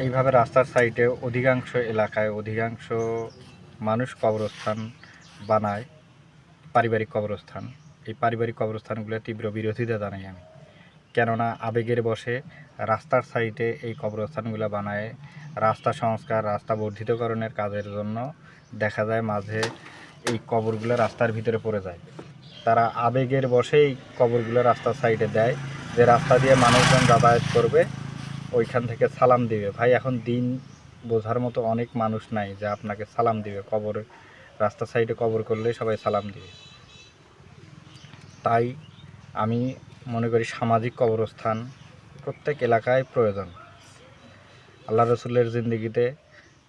এইভাবে রাস্তার সাইডে অধিকাংশ এলাকায় অধিকাংশ মানুষ কবরস্থান বানায়, পারিবারিক কবরস্থান। এই পারিবারিক কবরস্থানগুলো তীব্র বিরোধিতা জানাই আমি। কেননা আবেগের বশে রাস্তার সাইডে এই কবরস্থানগুলো বানায় রাস্তা সংস্কার, রাস্তা বর্ধিতকরণের কাজের জন্য দেখা যায় মাঝে এই কবরগুলো রাস্তার ভিতরে পড়ে যায়। তারা আবেগের বশেই কবরগুলো রাস্তার সাইডে দেয়, যে রাস্তা দিয়ে মানুষজন যাতায়াত করবে, ওইখান থেকে সালাম দিবে। ভাই, এখন দিন বোঝার মতো অনেক মানুষ নাই যে আপনাকে সালাম দিবে। কবরে রাস্তার সাইডে কবর করলে সবাই সালাম দিবে। তাই আমি মনে করি সামাজিক কবরস্থান প্রত্যেক এলাকায় প্রয়োজন। আল্লাহ রসুলের জিন্দেগিতে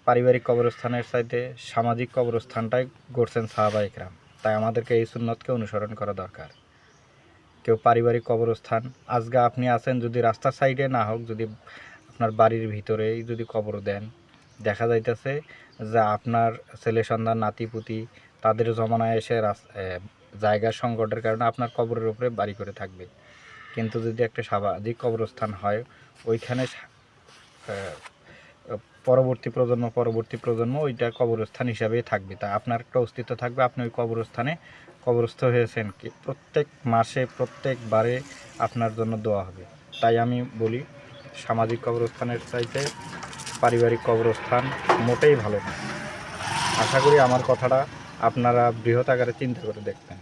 পারিবারিক কবরস্থানের চাইতে সামাজিক কবরস্থানটাই গড়ছেন সাহাবায়ে কেরাম। তাই আমাদেরকে এই সুন্নতকে অনুসরণ করা দরকার। কেউ পারিবারিক কবরস্থান, আজকে আপনি আছেন যদি রাস্তার সাইডে না হোক, যদি আপনার বাড়ির ভিতরেই যদি কবর দেন, দেখা যাইতেছে যে আপনার ছেলে সন্তান, নাতিপুতি তাদের জমানায় এসে জায়গার সংকটের কারণে আপনার কবরের উপরে বাড়ি করে থাকবে। কিন্তু যদি একটা সামাজিক কবরস্থান হয়, ওইখানে পরবর্তী প্রজন্ম ওইটা কবরস্থান হিসাবেই থাকবে। তা আপনার একটা অস্তিত্ব থাকবে, আপনি ওই কবরস্থানে কবরস্থ হয়েছেন কি, প্রত্যেক মাসে প্রত্যেকবারে আপনার জন্য দোয়া হবে। তাই আমি বলি সামাজিক কবরস্থানের চাইতে পারিবারিক কবরস্থান মোটেই ভালো না। আশা করি আমার কথাটা আপনারা বৃহৎ আকারে চিন্তা করে দেখবেন।